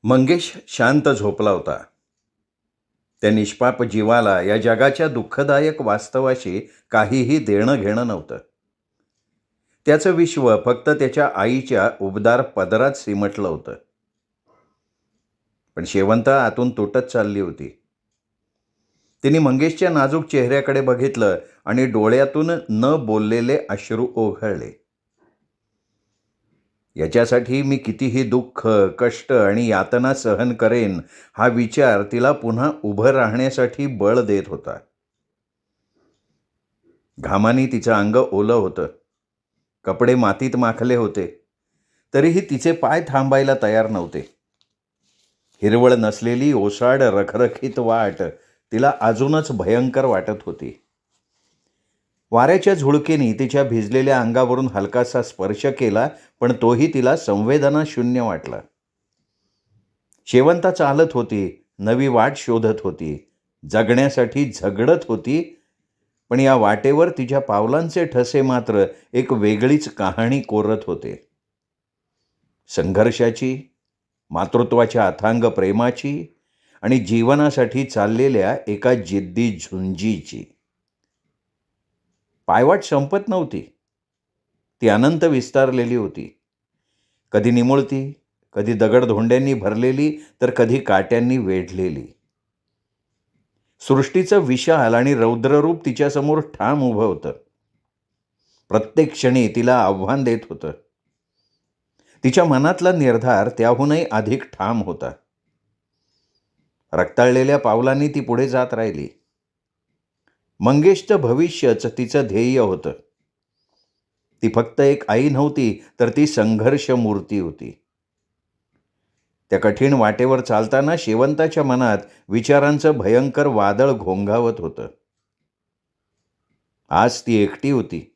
मंगेश शांत झोपला होता. त्या निष्पाप जीवाला या जगाच्या दुःखदायक वास्तवाशी काहीही देणं घेणं नव्हतं. त्याचं विश्व फक्त त्याच्या आईच्या उबदार पदरात सिमटलं होतं. पण शेवंत आतून तुटत चालली होती. तिने मंगेशच्या नाजूक चेहऱ्याकडे बघितलं आणि डोळ्यातून न बोललेले अश्रू ओघळले. याच्यासाठी मी कितीही दुःख, कष्ट आणि यातना सहन करेन, हा विचार तिला पुन्हा उभं राहण्यासाठी बळ देत होता. घामाने तिचं अंग ओलं होतं. कपडे मातीत माखले होते. तरीही तिचे पाय थांबायला तयार नव्हते. हिरवळ नसलेली ओसाड रखरखीत वाट तिला अजूनच भयंकर वाटत होती. वाऱ्याच्या झुळकेने तिच्या भिजलेल्या अंगावरून हलकासा स्पर्श केला, पण तोही तिला संवेदना शून्य वाटला. शेवंता चालत होती, नवी वाट शोधत होती, जगण्यासाठी झगडत होती. पण या वाटेवर तिच्या पावलांचे ठसे मात्र एक वेगळीच कहाणी कोरत होते. संघर्षाची, मातृत्वाच्या अथांग प्रेमाची आणि जीवनासाठी चाललेल्या एका जिद्दी झुंजीची. पायवाट संपत नव्हती. ती अनंत विस्तारलेली होती. कधी निमुळती, कधी दगडधोंड्यांनी भरलेली, तर कधी काट्यांनी वेढलेली. सृष्टीचं विशाल आणि रौद्ररूप तिच्यासमोर ठाम उभं होतं. प्रत्येक क्षणी तिला आव्हान देत होतं. तिच्या मनातला निर्धार त्याहूनही अधिक ठाम होता. रक्ताळलेल्या पावलांनी ती पुढे जात राहिली. मंगेशचं भविष्यच तिचं ध्येय होतं. ती फक्त एक आई नव्हती, तर ती संघर्ष मूर्ती होती. त्या कठीण वाटेवर चालताना शेवंताच्या मनात विचारांचं भयंकर वादळ घोंघावत होतं. आज ती एकटी होती.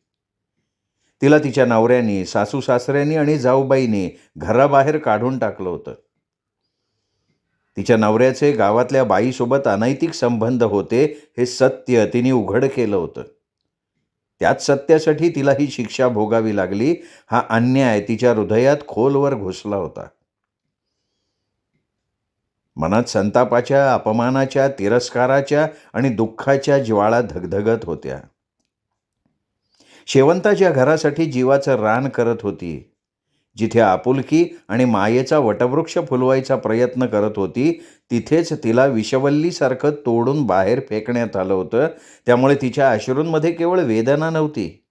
तिला तिच्या नवऱ्यानी, सासू सासऱ्यांनी आणि जाऊबाईंनी घराबाहेर काढून टाकलं होतं. तिच्या नवऱ्याचे गावातल्या बाईसोबत अनैतिक संबंध होते, हे सत्य तिने उघड केलं होतं. त्याच सत्यासाठी तिला ही शिक्षा भोगावी लागली. हा अन्याय तिच्या हृदयात खोलवर घुसला होता. मनात संतापाच्या, अपमानाच्या, तिरस्काराच्या आणि दुःखाच्या ज्वाळा धगधगत होत्या. शेवंताच्या घरासाठी जीवाचं रान करत होती. जिथे आपुलकी आणि मायेचा वटवृक्ष फुलवायचा प्रयत्न करत होती, तिथेच तिला विषवल्लीसारखं तोडून बाहेर फेकण्यात आलं होतं. त्यामुळे तिच्या अश्रूंमध्ये केवळ वेदना नव्हती,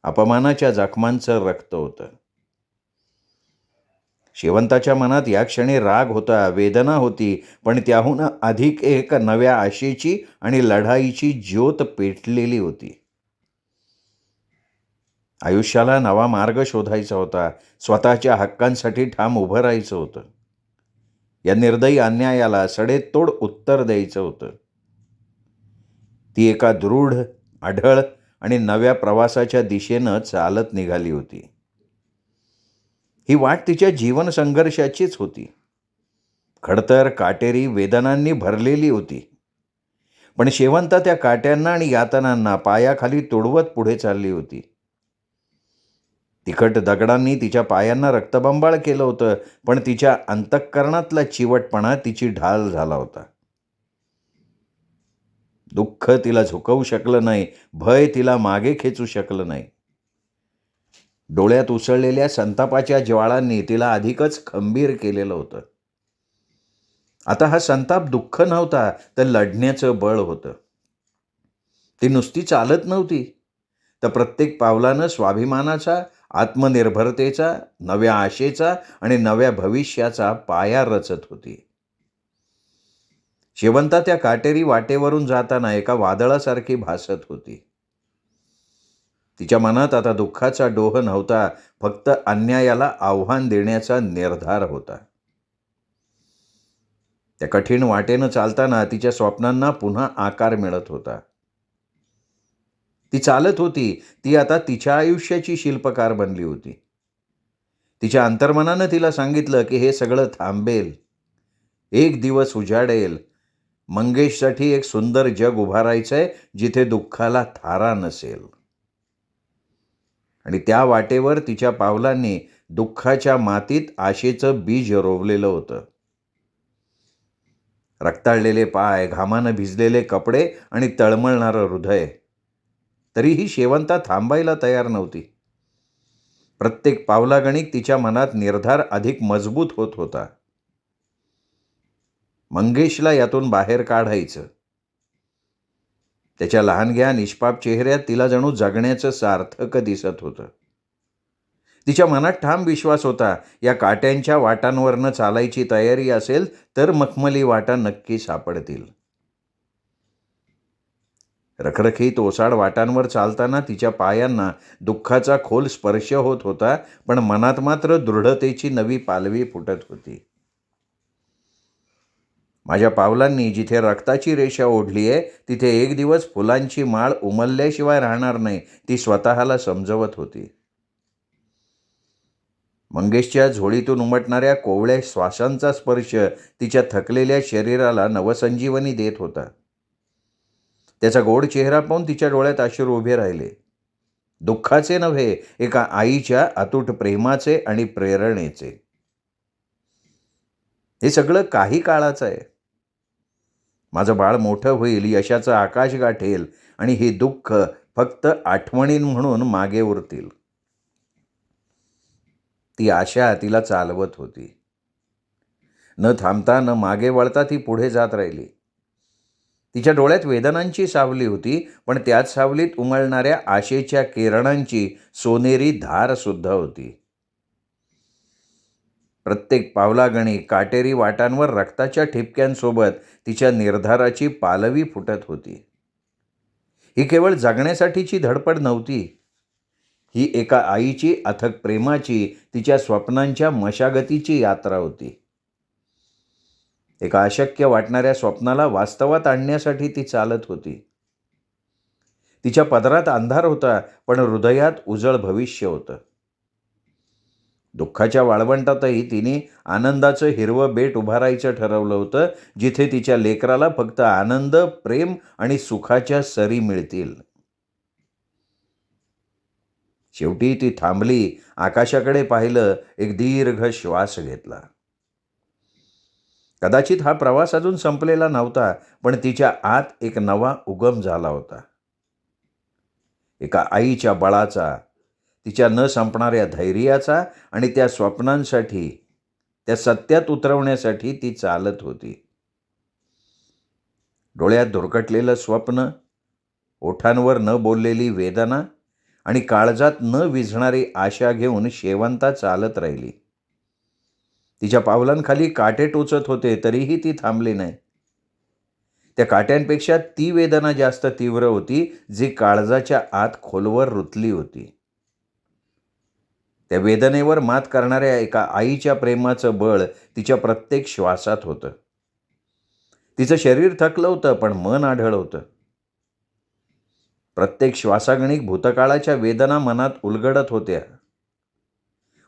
अपमानाच्या जखमांचं रक्त होतं. शेवंताच्या मनात या क्षणी राग होता, वेदना होती, पण त्याहून अधिक एक नव्या आशेची आणि लढाईची ज्योत पेटलेली होती. आयुष्याला नवा मार्ग शोधायचा होता. स्वतःच्या हक्कांसाठी ठाम उभं राहायचं होतं. या निर्दयी अन्यायाला सडेतोड उत्तर द्यायचं होतं. ती एका दृढ, अढळ आणि नव्या प्रवासाच्या दिशेनं चालत निघाली होती. ही वाट तिच्या जीवन संघर्षाचीच होती. खडतर, काटेरी, वेदनांनी भरलेली होती. पण शेवंता त्या काट्यांना आणि यातनांना पायाखाली तुडवत पुढे चालली होती. तिखट दगडांनी तिच्या पायांना रक्तबंबाळ केलं होतं, पण तिच्या अंतःकरणातला चिवटपणा तिची ढाल झाला होता. दुःख तिला झुकवू शकलं नाही, भय तिला मागे खेचू शकलं नाही. डोळ्यात उसळलेल्या संतापाच्या ज्वाळांनी तिला अधिकच खंबीर केलेलं होतं. आता हा संताप दुःख नव्हता, तर लढण्याचं बळ होतं. ती नुसती चालत नव्हती, तर प्रत्येक पावलानं स्वाभिमानाचा, आत्मनिर्भरतेचा, नव्या आशेचा आणि नव्या भविष्याचा पाया रचत होती. शेवंता त्या काटेरी वाटेवरून जाताना एका वादळासारखी भासत होती. तिच्या मनात आता दुःखाचा डोह नव्हता, फक्त अन्यायाला आव्हान देण्याचा निर्धार होता. त्या कठीण वाटेनं चालताना तिच्या स्वप्नांना पुन्हा आकार मिळत होता. ती चालत होती, ती आता तिच्या आयुष्याची शिल्पकार बनली होती. तिच्या अंतर्मनानं तिला सांगितलं की हे सगळं थांबेल, एक दिवस उजाडेल. मंगेशसाठी एक सुंदर जग उभारायचंय, जिथे दुःखाला थारा नसेल. आणि त्या वाटेवर तिच्या पावलांनी दुःखाच्या मातीत आशेचं बीज रोवलेलं होतं. रक्ताळलेले पाय, घामानं भिजलेले कपडे आणि तळमळणारं हृदय. तरीही शेवंता थांबायला तयार नव्हती. प्रत्येक पावलागणिक तिच्या मनात निर्धार अधिक मजबूत होत होता. मंगेशला यातून बाहेर काढायचं. त्याच्या लहानग्या निष्पाप चेहऱ्यात तिला जणू जगण्याचं सार्थक दिसत होतं. तिच्या मनात ठाम विश्वास होता, या काट्यांच्या वाटांवरनं चालायची तयारी असेल तर मखमली वाटा नक्की सापडतील. रखरखीत ओसाड वाटांवर चालताना तिच्या पायांना दुःखाचा खोल स्पर्श होत होता, पण मनात मात्र दृढतेची नवी पालवी फुटत होती. माझ्या पावलांनी जिथे रक्ताची रेषा ओढली आहे तिथे एक दिवस फुलांची माळ उमलल्याशिवाय राहणार नाही, ती स्वतःला समजवत होती. मंगेशच्या झोळीतून उमटणाऱ्या कोवळ्या श्वासांचा स्पर्श तिच्या थकलेल्या शरीराला नवसंजीवनी देत होता. त्याचा गोड चेहरा पाहून तिच्या डोळ्यात अश्रू उभे राहिले. दुःखाचे नव्हे, एका आईच्या अतूट प्रेमाचे आणि प्रेरणेचे. हे सगळं काही काळाचं आहे. माझं बाळ मोठं होईल, यशाचं आकाश गाठेल आणि ही दुःख फक्त आठवणीन म्हणून मागे उरतील. ती आशा तिला चालवत होती. न थांबता न मागे वळता ती पुढे जात राहिली. तिच्या डोळ्यात वेदनांची सावली होती, पण त्याच सावलीत उमलणाऱ्या आशेच्या किरणांची सोनेरी धार सुद्धा होती. प्रत्येक पावलागणी काटेरी वाटांवर रक्ताच्या ठिपक्यांसोबत तिच्या निर्धाराची पालवी फुटत होती. ही केवळ जगण्यासाठीची धडपड नव्हती. ही एका आईची अथक प्रेमाची, तिच्या स्वप्नांच्या मशागतीची यात्रा होती. एका अशक्य वाटणाऱ्या स्वप्नाला वास्तवात आणण्यासाठी ती चालत होती. तिच्या पदरात अंधार होता, पण हृदयात उजळ भविष्य होतं. दुःखाच्या वाळवंटातही तिने आनंदाचं हिरवं बेट उभारायचं ठरवलं होतं, जिथे तिच्या लेकराला फक्त आनंद, प्रेम आणि सुखाच्या सरी मिळतील. शेवटी ती थांबली, आकाशाकडे पाहिलं, एक दीर्घ श्वास घेतला. कदाचित हा प्रवास अजून संपलेला नव्हता, पण तिच्या आत एक नवा उगम झाला होता. एका आईच्या बळाचा, तिच्या न संपणाऱ्या धैर्याचा आणि त्या स्वप्नांसाठी, त्या सत्यात उतरवण्यासाठी ती चालत होती. डोळ्यात धुरकटलेलं स्वप्न, ओठांवर न बोललेली वेदना आणि काळजात न विझणारी आशा घेऊन शेवंता चालत राहिली. तिच्या पावलांखाली काटे टोचत होते, तरीही ती थांबली नाही. त्या काट्यांपेक्षा ती वेदना जास्त तीव्र होती, जी काळजाच्या आत खोलवर रुतली होती. त्या वेदनेवर मात करणाऱ्या एका आईच्या प्रेमाचं बळ तिच्या प्रत्येक श्वासात होतं. तिचं शरीर थकलं होतं, पण मन आढळ होतं. प्रत्येक श्वासागणिक भूतकाळाच्या वेदना मनात उलगडत होत्या.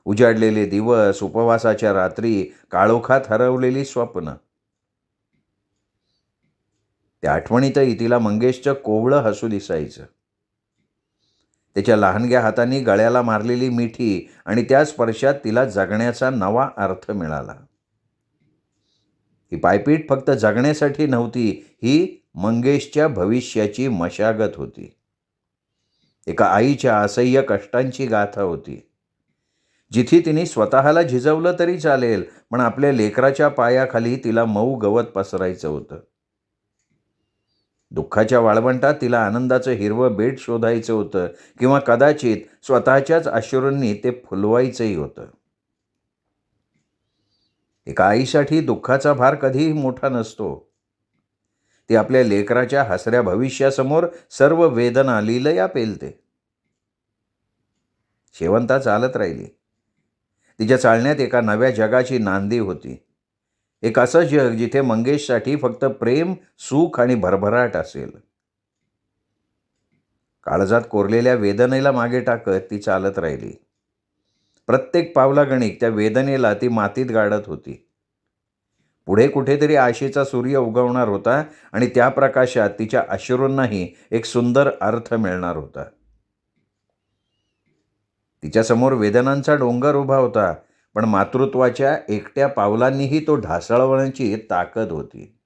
उजाडलेले दिवस, उपवासाच्या रात्री, काळोखात हरवलेली स्वप्न. त्या आठवणीतही तिला मंगेशचं कोवळं हसू दिसायचं. त्याच्या लहानग्या हातांनी गळ्याला मारलेली मिठी आणि त्या स्पर्शात तिला जगण्याचा नवा अर्थ मिळाला. ही पायपीट फक्त जगण्यासाठी नव्हती, ही मंगेशच्या भविष्याची मशागत होती. एका आईच्या असह्य कष्टांची गाथा होती, जिथे तिने स्वतःला झिजवलं तरी चालेल, पण आपल्या लेकराच्या पायाखाली तिला मऊ गवत पसरायचं होतं. दुःखाच्या वाळवंटात तिला आनंदाचं हिरवं बेट शोधायचं होतं, किंवा कदाचित स्वतःच्याच अश्रूंनी ते फुलवायचंही होतं. एका आईसाठी दुःखाचा भार कधीही मोठा नसतो. ती आपल्या लेकराच्या हसऱ्या भविष्यासमोर सर्व वेदना लीलया पेलते. शेवंता चालत राहिली. तिच्या चालण्यात एका नव्या जगाची नांदी होती. एक असं जग जिथे मंगेशसाठी फक्त प्रेम, सुख आणि भरभराट असेल. काळजात कोरलेल्या वेदनेला मागे टाकत ती चालत राहिली. प्रत्येक पावलागणिक त्या वेदनेला ती मातीत गाडत होती. पुढे कुठेतरी आशेचा सूर्य उगवणार होता आणि त्या प्रकाशात तिच्या अश्रूंनाही एक सुंदर अर्थ मिळणार होता. तिच्यासमोर वेदनांचा डोंगर उभा होता, पण मातृत्वाच्या एकट्या पावलांनीही तो ढासळवण्याची ताकद होती.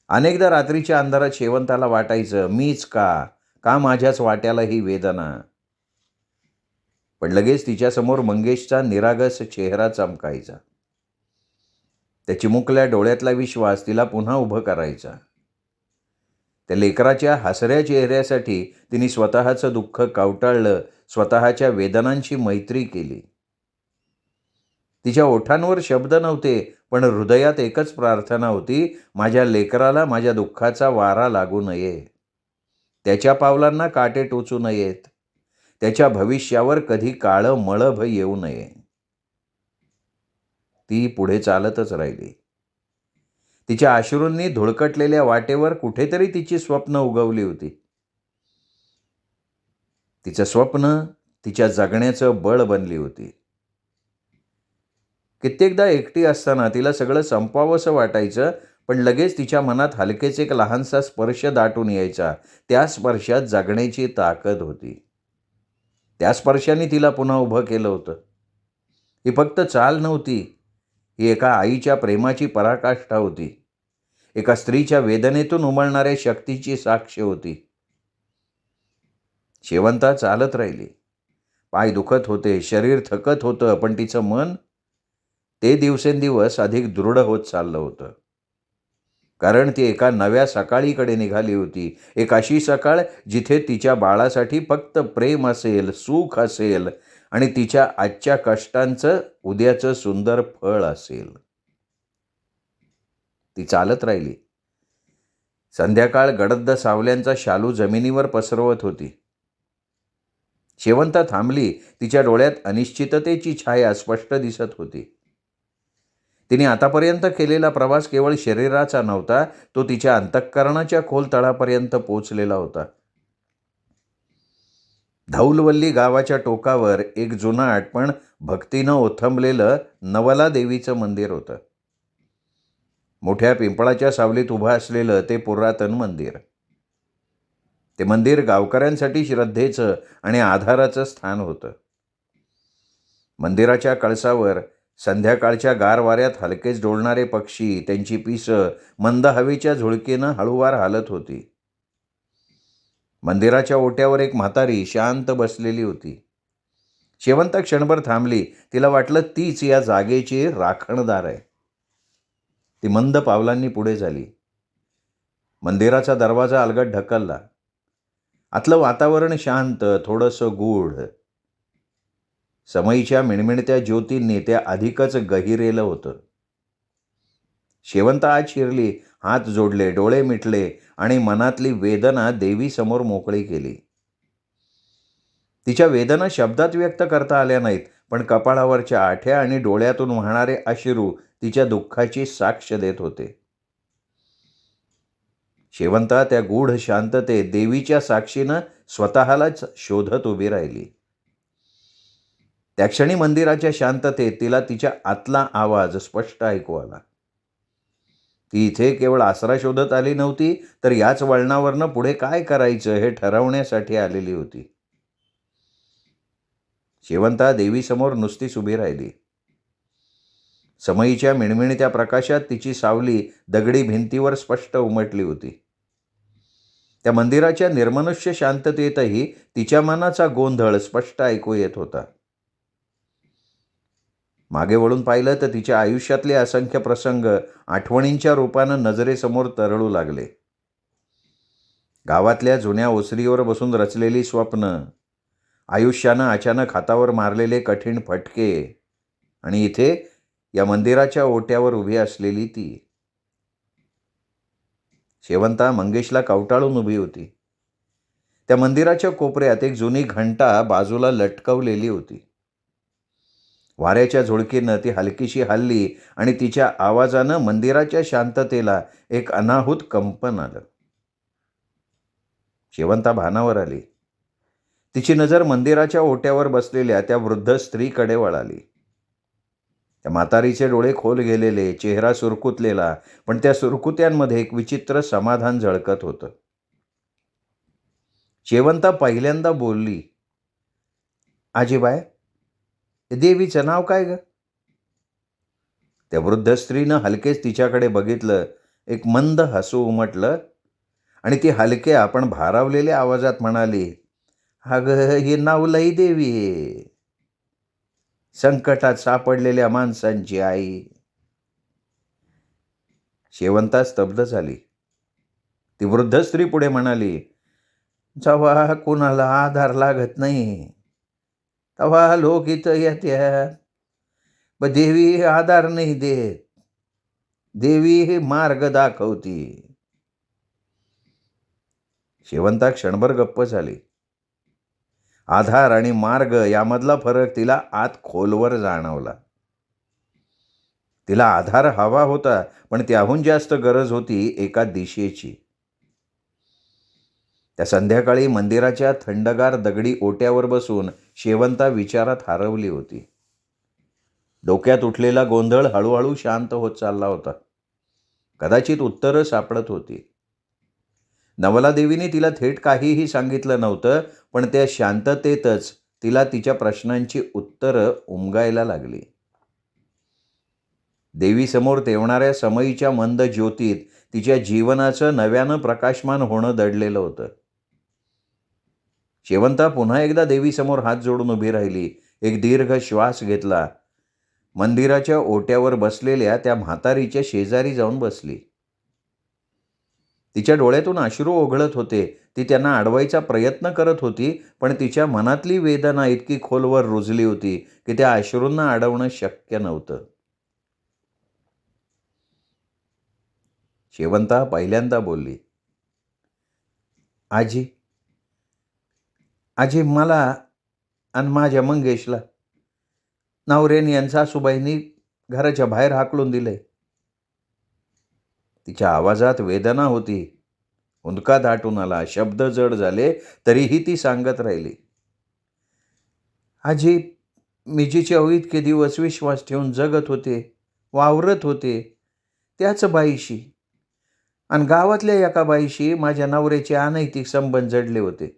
अनेकदा रात्रीच्या अंधारात शेवंताला वाटायचं, मीच का माझ्याच वाट्याला ही वेदना. पण लगेच तिच्यासमोर मंगेशचा निरागस चेहरा चमकायचा. त्या चिमुकल्या डोळ्यातला विश्वास तिला पुन्हा उभं करायचा. त्या लेकराच्या हसऱ्या चेहऱ्यासाठी तिने स्वतःचं दुःख कवटाळलं, स्वतःच्या वेदनांची मैत्री केली. तिच्या ओठांवर शब्द नव्हते, पण हृदयात एकच प्रार्थना होती, माझ्या लेकराला माझ्या दुःखाचा वारा लागू नये. त्याच्या पावलांना काटे टोचू नयेत. त्याच्या भविष्यावर कधी काळं मळभ येऊ नये. ती पुढे चालतच राहिली. तिच्या अश्रूंनी धुळकटलेल्या वाटेवर कुठेतरी तिची स्वप्न उगवली होती. तिचं स्वप्न तिच्या जगण्याचं बळ बनली होती. कित्येकदा एकटी असताना तिला सगळं संपवावंसं वाटायचं, पण लगेच तिच्या मनात हलकेच एक लहानसा स्पर्श दाटून यायचा. त्या स्पर्शात जगण्याची ताकद होती. त्या स्पर्शाने तिला पुन्हा उभं केलं होतं. ही फक्त चाल नव्हती, ही एका आईच्या प्रेमाची पराकाष्ठा होती. एका स्त्रीच्या वेदनेतून उमलणाऱ्या शक्तीची साक्ष होती. शेवंता चालत राहिली. पाय दुखत होते, शरीर थकत होतं, पण तिचं मन ते दिवसेंदिवस अधिक दृढ होत चाललं होतं. कारण ती एका नव्या सकाळीकडे निघाली होती. एक अशी सकाळ जिथे तिच्या बाळासाठी फक्त प्रेम असेल, सुख असेल आणि तिच्या आजच्या कष्टांचं उद्याचं सुंदर फळ असेल. ती चालत राहिली. संध्याकाळ गडद सावल्यांचा शालू जमिनीवर पसरवत होती. शेवंता थांबली. तिच्या डोळ्यात अनिश्चिततेची छाया स्पष्ट दिसत होती. तिने आतापर्यंत केलेला प्रवास केवळ शरीराचा नव्हता, तो तिच्या अंतःकरणाच्या खोल तळापर्यंत पोचलेला होता. धौलवल्ली गावाच्या टोकावर एक जुनाट पण भक्तीनं ओथंबलेलं नवला देवीचं मंदिर होतं. मोठ्या पिंपळाच्या सावलीत उभं असलेलं ते पुरातन मंदिर. ते मंदिर गावकऱ्यांसाठी श्रद्धेचं आणि आधाराचं स्थान होतं. मंदिराच्या कळसावर संध्याकाळच्या गार वाऱ्यात हलकेच डोलणारे पक्षी, त्यांची पिसं मंद हवेच्या झुळकेनं हळूवार हालत होती. मंदिराच्या ओट्यावर एक म्हातारी शांत बसलेली होती. शेवंता क्षणभर थांबली. तिला वाटलं तीच या जागेची राखणदार आहे. ती मंद पावलांनी पुढे झाली. मंदिराचा दरवाजा अलगद ढकलला. आतलं वातावरण शांत, थोडंसं गूढ. समईच्या मिणमिणत्या ज्योतींनी त्या अधिकच गहिरेलं होतं. शेवंता आत शिरली, हात जोडले, डोळे मिटले आणि मनातली वेदना देवीसमोर मोकळी केली. तिच्या वेदना शब्दात व्यक्त करता आल्या नाहीत, पण कपाळावरच्या आठ्या आणि डोळ्यातून वाहणारे अश्रू तिच्या दुःखाची साक्ष देत होते. शेवंता त्या गूढ शांततेत देवीच्या साक्षीनं स्वतःलाच शोधत उभी राहिली. त्या क्षणी मंदिराच्या शांततेत तिला तिच्या आतला आवाज स्पष्ट ऐकू आला. ती इथे केवळ आसरा शोधत आली नव्हती, तर याच वळणावरनं पुढे काय करायचं हे ठरवण्यासाठी आलेली होती. शेवंता देवीसमोर नुसतीच उभी राहिली. समईच्या मिणमिणत्या प्रकाशात तिची सावली दगडी भिंतीवर स्पष्ट उमटली होती. त्या मंदिराच्या निर्मनुष्य शांततेतही तिच्या मनाचा गोंधळ स्पष्ट ऐकू येत होता. मागे वळून पाहिलं तर तिच्या आयुष्यातले असंख्य प्रसंग आठवणींच्या रूपानं नजरेसमोर तरळू लागले. गावातल्या जुन्या ओसरीवर बसून रचलेली स्वप्न, आयुष्यानं अचानक हातावर मारलेले कठीण फटके आणि इथे या मंदिराच्या ओट्यावर उभी असलेली ती. शेवंता मंगेशला कवटाळून उभी होती. त्या मंदिराच्या कोपऱ्यात एक जुनी घंटा बाजूला लटकवलेली होती. वाऱ्याच्या झुळकीनं ती हलकीशी हलली आणि तिच्या आवाजानं मंदिराच्या शांततेला एक अनाहूत कंपन आलं. शेवंता भानावर आली. तिची नजर मंदिराच्या ओट्यावर बसलेल्या त्या वृद्ध स्त्रीकडे वळाली. त्या म्हातारीचे डोळे खोल गेलेले, चेहरा सुरकुतलेला, पण त्या सुरकुत्यांमध्ये एक विचित्र समाधान झळकत होतं. शेवंता पहिल्यांदा बोलली, आजीबाय, देवीचं नाव काय ग? त्या वृद्ध स्त्रीनं हलकेच तिच्याकडे बघितलं, एक मंद हसू उमटलं आणि ती हलक्या पण भारावलेल्या आवाजात म्हणाली, अगं ही नावलई देवी आहे, संकटात सापडलेल्या माणसांची आई. शेवंता स्तब्ध झाली. ती वृद्ध स्त्री पुढे म्हणाली, जेव्हा कुणाला आधार लागत नाही तेव्हा लोक इथं येत्यात. पण देवी आधार नाही देत, देवी हे मार्ग दाखवती. शेवंता क्षणभर गप्प झाली. आधार आणि मार्ग यामधला फरक तिला आत खोलवर जाणवला. तिला आधार हवा होता, पण त्याहून जास्त गरज होती एका दिशेची. त्या संध्याकाळी मंदिराच्या थंडगार दगडी ओट्यावर बसून शेवंता विचारात हरवली होती. डोक्यात उठलेला गोंधळ हळूहळू शांत होत चालला होता. कदाचित उत्तरं सापडत होती. नवलादेवीने तिला थेट काहीही सांगितलं नव्हतं, पण त्या शांततेतच तिला तिच्या प्रश्नांची उत्तरं उमगायला लागली. देवीसमोर तेवणाऱ्या समईच्या मंद ज्योतीत तिच्या जीवनाचं नव्यानं प्रकाशमान होणं दडलेलं होतं. शेवंता पुन्हा एकदा देवीसमोर हात जोडून उभी राहिली. एक दीर्घ श्वास घेतला. मंदिराच्या ओट्यावर बसलेल्या त्या म्हातारीच्या शेजारी जाऊन बसली. तिच्या डोळ्यातून अश्रू ओघळत होते. ती त्यांना अडवायचा प्रयत्न करत होती, पण तिच्या मनातली वेदना इतकी खोलवर रुजली होती की त्या अश्रूंना अडवणं शक्य नव्हतं. शेवंता पहिल्यांदा बोलली, आजी, आजी मला आणि माझ्या मंगेशला नवऱ्याने आणि सासूबाईंनी घराच्या बाहेर हाकलून दिले. तिच्या आवाजात वेदना होती. हुंदका दाटून आला. शब्द जड झाले, तरीही ती सांगत राहिली, आजी, मी जिच्यावर इतके दिवस विश्वास ठेवून जगत होते, वावरत होते, त्याच बाईशी आणि गावातल्या एका बाईशी माझ्या नवऱ्याचे अनैतिक संबंध जडले होते.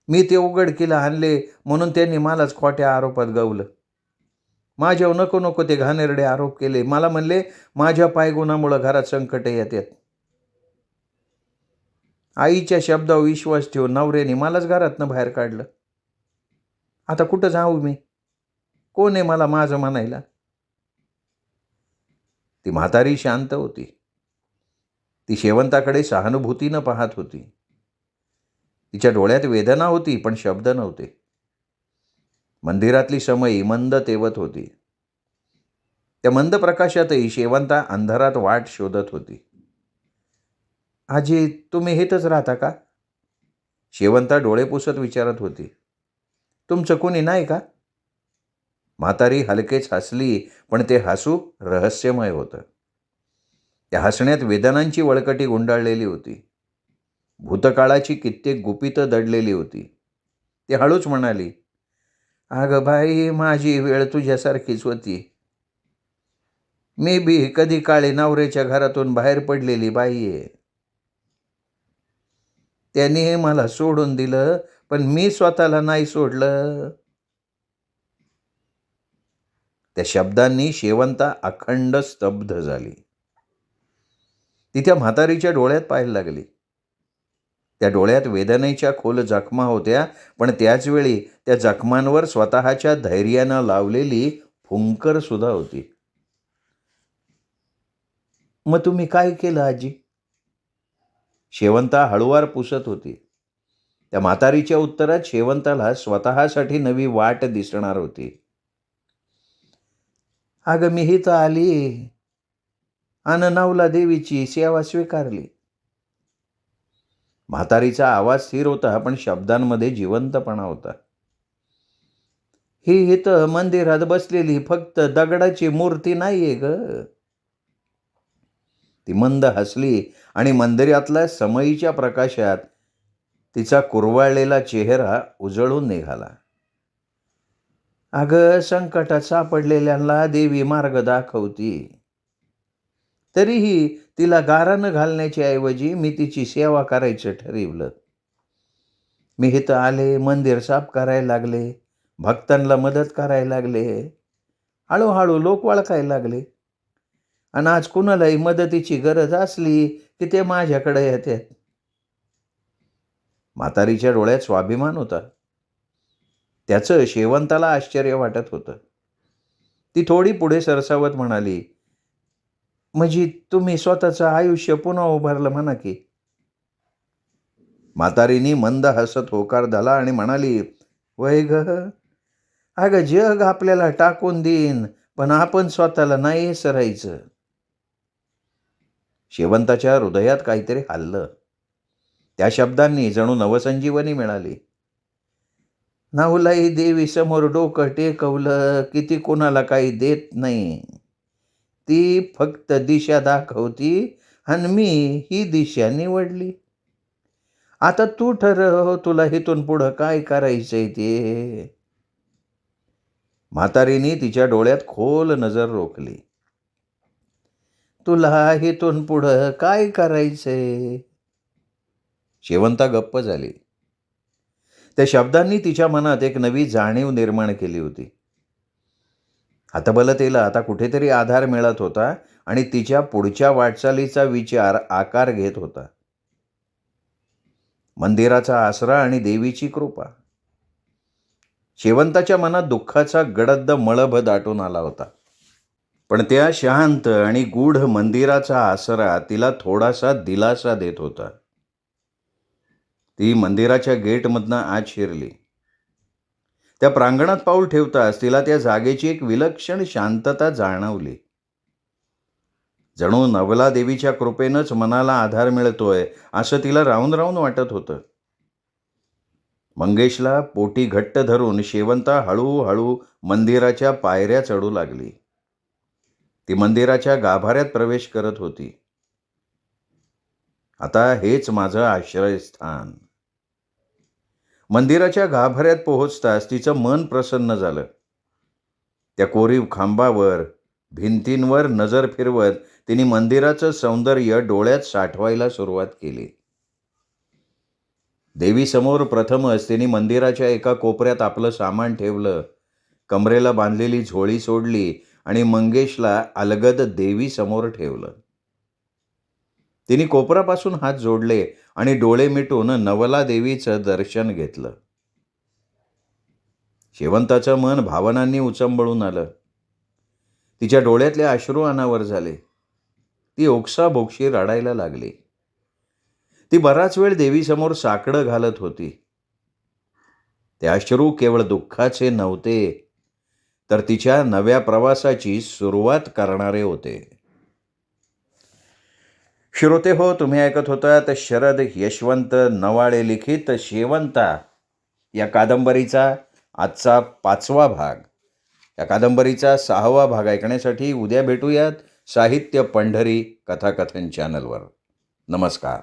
मी ते उघडकीला आणले म्हणून त्यांनी मलाच खोट्या आरोपात गवलं. माझ्यावर नको नको ते घाणेरडे आरोप केले. मला म्हणले माझ्या पायगुणामुळं घरात संकट येतात. आईच्या शब्दावर विश्वास ठेवून नवऱ्याने मलाच घरातनं बाहेर काढलं. आता कुठं जाऊ मी? कोण आहे मला माझं म्हणायला? ती म्हातारी शांत होती. ती शेवंताकडे सहानुभूतीनं पाहत होती. तिच्या डोळ्यात वेदना होती, पण शब्द नव्हते. मंदिरातली समई मंद तेवत होती. त्या मंद प्रकाशातही शेवंता अंधारात वाट शोधत होती. आजी, तुम्ही इथंच राहता का? शेवंता डोळे पुसत विचारत होती. तुमचं कोणी नाही का? म्हातारी हलकेच हसली, पण ते हसू रहस्यमय होतं. त्या हसण्यात वेदनांची वळकटी गुंडाळलेली होती. भूतकाळाची कित्येक गुपितं दडलेली होती. ती हळूच म्हणाली, अगं बाई, माझी वेळ तुझ्यासारखीच होती. मी बी कधी काळी नवऱ्याच्या घरातून बाहेर पडलेली बाई आहे. त्याने मला सोडून दिलं, पण मी स्वतःला नाही सोडलं. त्या शब्दांनी शेवंता अखंड स्तब्ध झाली. ती त्या म्हातारीच्या डोळ्यात पाहायला लागली. त्या डोळ्यात वेदनेच्या खोल जखमा होत्या, पण त्याचवेळी त्या जखमांवर स्वतःच्या धैर्यानं लावलेली फुंकर सुद्धा होती. मग तुम्ही काय केलं आजी? शेवंता हळुवार पुसत होती. त्या म्हातारीच्या उत्तरात शेवंताला स्वतःसाठी नवी वाट दिसणार होती. अगं, मी इथं आली आणि नवला देवीची सेवा स्वीकारली. म्हातारीचा आवाज स्थिर होता, पण शब्दांमध्ये जिवंतपणा होता. ही इथं मंदिरात बसलेली फक्त दगडाची मूर्ती नाहीये ग. ती मंद हसली आणि मंदिरातल्या समईच्या प्रकाशात तिचा कुरवाळलेला चेहरा उजळून निघाला. अगं, संकटात सापडलेल्यांना देवी मार्ग दाखवती. तरीही तिला गारानं घालण्याच्या ऐवजी मी तिची सेवा करायचं ठरवलं. मी इथं आले, मंदिर साफ करायला लागले, भक्तांना मदत करायला लागले. हळूहळू लोक वळखायला लागले. आणि आज कुणालाही मदतीची गरज असली की ते माझ्याकडे येतात. म्हातारीच्या डोळ्यात स्वाभिमान होता. त्याचं शेवंताला आश्चर्य वाटत होतं. ती थोडी पुढे सरसावत म्हणाली, म्हणजे तुम्ही स्वतःचं आयुष्य पुन्हा उभारलं म्हणा की. म्हातारीनी मंद हसत होकार दिला आणि म्हणाली, वय ग, अगं जग आपल्याला टाकून देईन, पण आपण स्वतःला नाही सरायचं. शेवंताच्या हृदयात काहीतरी हललं. त्या शब्दांनी जणू नवसंजीवनी मिळाली. नाहुलाई देवी समोर डोकं टेकवलं की ती कोणाला काही देत नाही. ती फक्त दिशा दाखवती आणि मी ही दिशा निवडली. आता तू ठरव तुला इथून पुढं काय करायचंय ते. म्हातारीने तिच्या डोळ्यात खोल नजर रोखली. तुला इथून पुढं काय करायचंय? शेवंता गप्प झाली. त्या शब्दांनी तिच्या मनात एक नवी जाणीव निर्माण केली होती. हतबलतेला आता कुठेतरी आधार मिळत होता आणि तिच्या पुढच्या वाटचालीचा विचार आकार घेत होता. मंदिराचा आसरा आणि देवीची कृपा. शेवंताच्या मनात दुःखाचा गडद मळभ दाटून आला होता. पण त्या शांत आणि गूढ मंदिराचा आसरा तिला थोडासा दिलासा देत होता. ती मंदिराच्या गेटमधनं आत शिरली. त्या प्रांगणात पाऊल ठेवताच तिला त्या जागेची एक विलक्षण शांतता जाणवली. जणू नवला देवीच्या कृपेनंच मनाला आधार मिळतोय असं तिला राहून राहून वाटत होतं. मंगेशला पोटी घट्ट धरून शेवंता हळूहळू मंदिराच्या पायऱ्या चढू लागली. ती मंदिराच्या गाभाऱ्यात प्रवेश करत होती. आता हेच माझं आश्रयस्थान. मंदिराच्या गाभाऱ्यात पोहोचताच तिचं मन प्रसन्न झालं. त्या कोरीव खांबावर, भिंतींवर नजर फिरवत तिने मंदिराचं सौंदर्य डोळ्यात साठवायला सुरुवात केली. देवीसमोर प्रथमच तिने मंदिराच्या एका कोपऱ्यात आपलं सामान ठेवलं, कमरेला बांधलेली झोळी सोडली आणि मंगेशला अलगद देवीसमोर ठेवलं. तिने कोपरापासून हात जोडले आणि डोळे मिटून नवला देवीचं दर्शन घेतलं. शेवंताचं मन भावनांनी उचंबळून आलं. तिच्या डोळ्यातले अश्रू अनावर झाले. ती ओक्साबोक्शी रडायला लागली. ती बराच वेळ देवीसमोर साकडं घालत होती. ते अश्रू केवळ दुःखाचे नव्हते, तर तिच्या नव्या प्रवासाची सुरुवात करणारे होते. श्रोते हो, तुम्ही ऐकत होतात शरद यशवंत नवाळे लिखित शेवंता या कादंबरीचा आजचा 5वा भाग. या कादंबरीचा 6वा भाग ऐकण्यासाठी उद्या भेटूयात साहित्य पंढरी कथाकथन चॅनलवर. नमस्कार.